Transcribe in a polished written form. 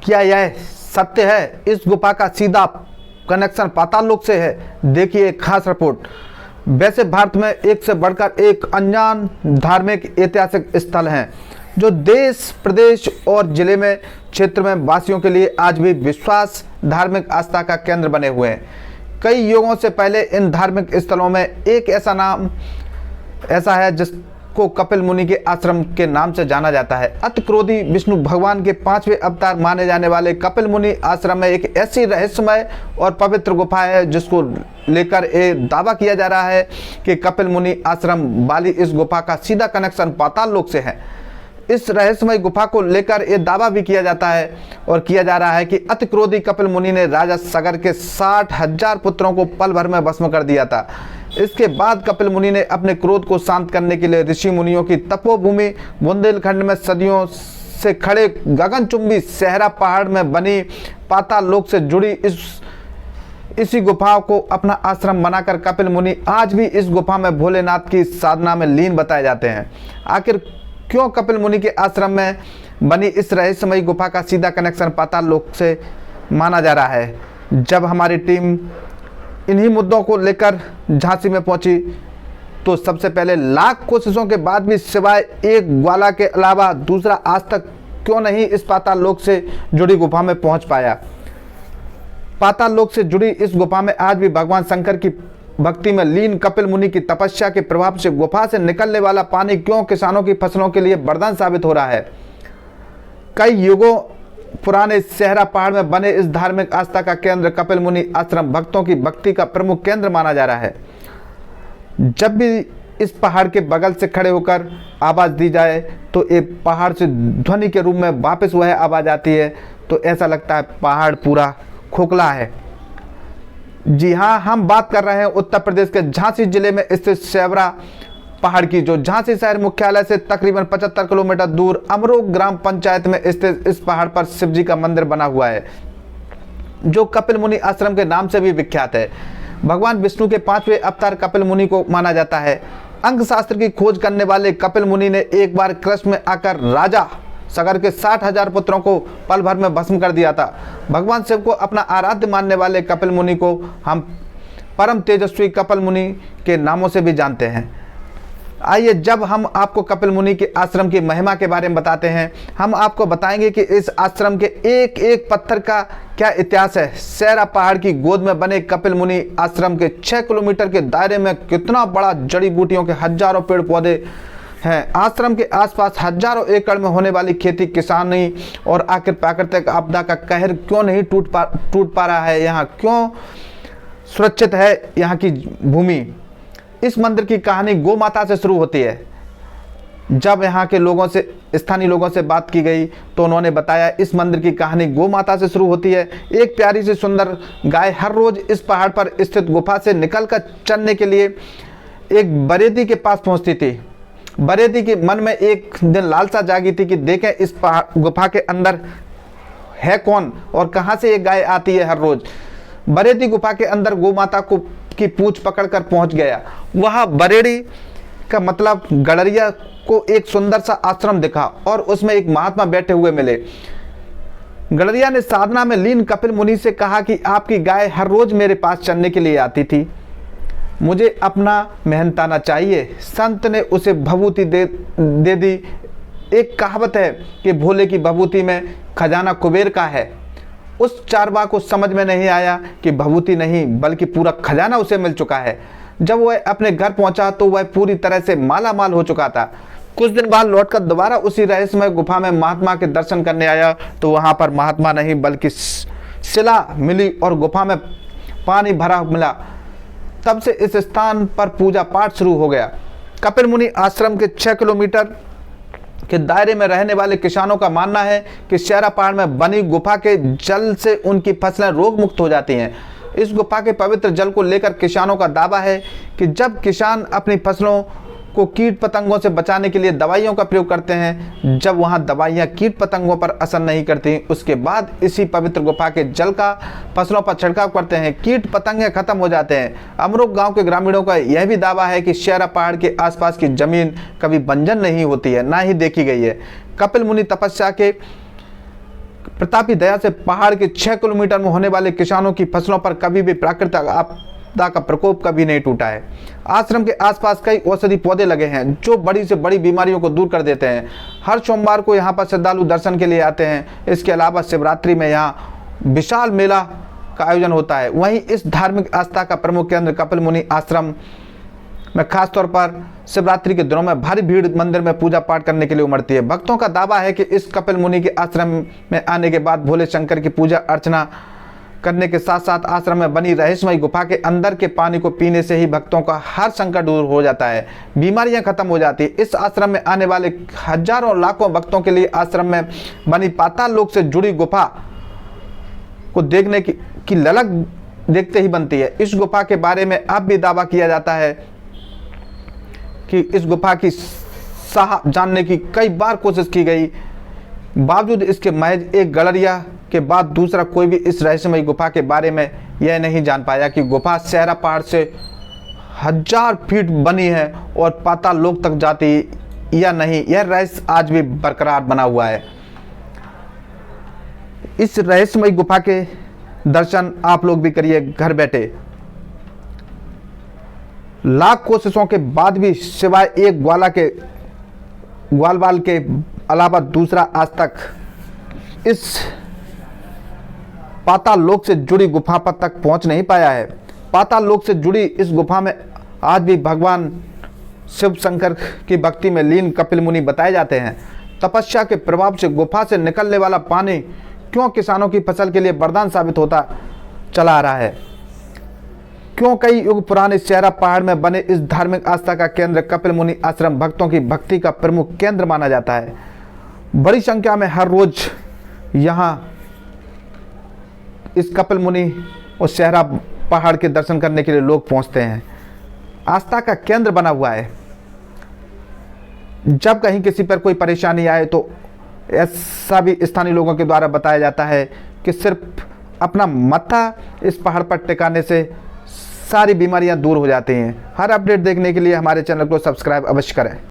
क्या यह सत्य है? इस गुफा का सीधा कनेक्शन पाताल लोक से है। देखिए एक खास रिपोर्ट। वैसे भारत में एक से बढ़कर एक अनजान धार्मिक ऐतिहासिक स्थल हैं जो देश, प्रदेश और जिले में क्षेत्र में वासियों के लिए आज भी विश्वास, धार्मिक आस्था का केंद्र बने हुए हैं। कई युगों से पहले इन धार्मिक स्थलों में एक ऐसा है जिसको कपिल मुनि के आश्रम के नाम से जाना जाता है। अति क्रोधी विष्णु भगवान के 5वें अवतार माने जाने वाले कपिल मुनि आश्रम में एक ऐसी रहस्यमय और पवित्र गुफा है जिसको लेकर ये दावा किया जा रहा है कि कपिल मुनि आश्रम वाली इस गुफा का सीधा कनेक्शन पाताल लोक से है। इस रहस्यमय गुफा को लेकर यह दावा भी किया जाता है और किया जा रहा है कि अति क्रोधी कपिल मुनि ने राजा सगर के 60,000 पुत्रों को पल भर में भस्म कर दिया था। इसके बाद कपिल मुनि ने अपने क्रोध को शांत करने के लिए ऋषि मुनियों की तपोभूमि बुंदेलखंड में सदियों से खड़े गगनचुंबी सहरा पहाड़ में बनी पाताल लोक से जुड़ी इसी गुफा को अपना आश्रम बनाकर कपिल मुनि आज भी इस गुफा में भोलेनाथ की साधना में लीन बताए जाते हैं। आखिर क्यों कपिल मुनि के आश्रम में बनी इस रहस्यमयी गुफा का सीधा कनेक्शन पाताल लोक से माना जा रहा है? जब हमारी टीम इन्हीं मुद्दों को लेकर झांसी में पहुंची तो सबसे पहले लाख कोशिशों के बाद भी सिवाय एक ग्वाला के अलावा दूसरा आज तक क्यों नहीं इस पाताल लोक से जुड़ी गुफा में पहुंच पाया। पाताल लोक से जुड़ी इस गुफा में आज भी भगवान शंकर की भक्ति में लीन कपिल मुनि की तपस्या के प्रभाव से गुफा से निकलने वाला पानी क्यों किसानों की फसलों के लिए वरदान साबित हो रहा है। कई युगों पुराने सहरा पहाड़ में बने इस धार्मिक आस्था का केंद्र कपिल मुनि आश्रम भक्तों की भक्ति का प्रमुख केंद्र माना जा रहा है। जब भी इस पहाड़ के बगल से खड़े होकर आवाज दी जाए तो एक पहाड़ से ध्वनि के रूप में वापस वह आवाज आती है, तो ऐसा लगता है पहाड़ पूरा खोखला है। जी हाँ, हम बात कर रहे हैं उत्तर प्रदेश के झांसी जिले में स्थित सेवरा पहाड़ की, जो झांसी शहर मुख्यालय से तकरीबन 75 किलोमीटर दूर अमरोह ग्राम पंचायत में स्थित इस पहाड़ पर शिव जी का मंदिर बना हुआ है जो कपिल मुनि आश्रम के नाम से भी विख्यात है। भगवान विष्णु के 5वें अवतार कपिल मुनि को माना जाता है। अंक शास्त्र की खोज करने वाले कपिल मुनि ने एक बार कृष्ण में आकर राजा सगर के 60,000 पुत्रों को पल भर में भस्म कर दिया था। भगवान शिव को अपना आराध्य मानने वाले कपिल मुनि को हम परम तेजस्वी कपिल मुनि के नामों से भी जानते हैं। आइए, जब हम आपको कपिल मुनि के आश्रम की महिमा के बारे में बताते हैं, हम आपको बताएंगे कि इस आश्रम के एक एक पत्थर का क्या इतिहास है। सहरा पहाड़ की गोद में बने कपिल मुनि आश्रम के 6 किलोमीटर के दायरे में कितना बड़ा जड़ी बूटियों के हजारों पेड़ पौधे हैं। आश्रम के आसपास हजारों एकड़ में होने वाली खेती, किसानी और आखिर प्राकृतिक आपदा का कहर क्यों नहीं टूट पा रहा है। यहाँ क्यों सुरक्षित है यहाँ की भूमि। इस मंदिर की कहानी गौ माता से शुरू होती है। जब यहाँ के लोगों से, स्थानीय लोगों से बात की गई तो उन्होंने बताया इस मंदिर की कहानी गौ माता से शुरू होती है। एक प्यारी सी सुंदर गाय हर रोज इस पहाड़ पर स्थित गुफा से निकलकर चरने के लिए एक बरेदी के पास पहुंचती थी। बरेदी के मन में एक दिन लालसा जागी थी कि देखें इस गुफा के अंदर है कौन और कहां से ये गाय आती है हर रोज। बरेदी गुफा के अंदर गौ माता को की पूंछ पकड़कर पहुंच गया। वह बरेड़ी का मतलब गड़रिया को एक सुंदर सा आश्रम दिखा और उसमें एक महात्मा बैठे हुए मिले। गड़रिया ने साधना में लीन कपिल मुनि से कहा कि आपकी गाय हर रोज मेरे पास चरने के लिए आती थी, मुझे अपना मेहनताना चाहिए। संत ने उसे भभूति दे दी। एक कहावत है कि भोले की भभूति में खजाना कुबेर का है। उस चारवाह को समझ में नहीं आया कि भभूति नहीं बल्कि पूरा खजाना उसे मिल चुका है। जब वह अपने घर पहुंचा तो वह पूरी तरह से माला माल हो चुका था। कुछ दिन बाद लौटकर दोबारा उसी रहस्यमय गुफा में महात्मा के दर्शन करने आया तो वहां पर महात्मा नहीं बल्कि शिला मिली और गुफा में पानी भरा मिला। तब से इस स्थान पर पूजा पाठ शुरू हो गया। कपिल मुनि आश्रम के 6 किलोमीटर के दायरे में रहने वाले किसानों का मानना है कि सहरा पहाड़ में बनी गुफा के जल से उनकी फसलें रोग मुक्त हो जाती हैं। इस गुफा के पवित्र जल को लेकर किसानों का दावा है कि जब किसान अपनी फसलों को कीट पतंगों से बचाने के लिए दवाइयों का प्रयोग करते हैं, जब वहां दवाइयां कीट पतंगों पर असर नहीं करती, उसके बाद इसी पवित्र गुफा के जल का फसलों पर छिड़काव करते हैं, कीट पतंगे खत्म हो जाते हैं। अमरोह गांव के ग्रामीणों का यह भी दावा है कि सहरा पहाड़ के आसपास की जमीन कभी बंजर नहीं होती है, ना ही देखी गई है। कपिल मुनि तपस्या के प्रतापी दया से पहाड़ के 6 किलोमीटर में होने वाले किसानों की फसलों पर कभी भी प्राकृतिक आपदा का प्रकोप कभी नहीं टूटा है। आश्रम के आसपास कई औषधि पौधे लगे हैं जो बड़ी से बड़ी बीमारियों को दूर कर देते हैं। हर सोमवार को यहाँ पर श्रद्धालु दर्शन के लिए आते हैं। इसके अलावा शिवरात्रि में यहाँ विशाल मेला का आयोजन होता है। वहीं इस धार्मिक आस्था का प्रमुख केंद्र कपिल मुनि आश्रम में खासतौर पर शिवरात्रि के दिनों में भारी भीड़ मंदिर में पूजा पाठ करने के लिए उमड़ती है। भक्तों का दावा है कि इस कपिल मुनि के आश्रम में आने के बाद भोले शंकर की पूजा अर्चना करने के साथ साथ आश्रम में बनी रहस्यमयी गुफा के अंदर के पानी को पीने से ही भक्तों का हर संकट दूर हो जाता है, बीमारियां खत्म हो जाती है। इस आश्रम में आने वाले हजारों लाखों भक्तों के लिए आश्रम में बनी पाताल लोक से जुड़ी गुफा को देखने की ललक देखते ही बनती है। इस गुफा के बारे में अब भी दावा किया जाता है कि इस गुफा की साह जानने की कई बार कोशिश की गई, बावजूद इसके महज एक गड़रिया के बाद दूसरा कोई भी इस रहस्यमयी गुफा के बारे में यह नहीं जान पाया कि गुफा सहरा पहाड़ से 1000 फीट बनी है और पाताल लोक तक जाती या नहीं। यह रहस्य आज भी बरकरार बना हुआ है। इस रहस्यमयी गुफा के दर्शन आप लोग भी करिए घर बैठे। लाख कोशिशों के बाद भी सिवाय एक ग्वालवाल के अलावा दूसरा आज तक इस पाताल लोक से जुड़ी गुफा पर तक पहुंच नहीं पाया है। पाताल लोक से जुड़ी इस गुफा में आज भी भगवान शिव शंकर की भक्ति में लीन कपिल मुनि बताए जाते हैं। तपस्या के प्रभाव से गुफा से निकलने वाला पानी क्यों किसानों की फसल के लिए वरदान साबित होता चला आ रहा है, क्यों कई युग पुराने सहरा पहाड़ में बने इस धार्मिक आस्था का केंद्र कपिल मुनि आश्रम भक्तों की भक्ति का प्रमुख केंद्र माना जाता है। बड़ी संख्या में हर रोज यहाँ इस कपिल मुनि और सहरा पहाड़ के दर्शन करने के लिए लोग पहुँचते हैं। आस्था का केंद्र बना हुआ है। जब कहीं किसी पर कोई परेशानी आए तो ऐसा भी स्थानीय लोगों के द्वारा बताया जाता है कि सिर्फ अपना मत्था इस पहाड़ पर टिकाने से सारी बीमारियां दूर हो जाती हैं। हर अपडेट देखने के लिए हमारे चैनल को सब्सक्राइब अवश्य करें।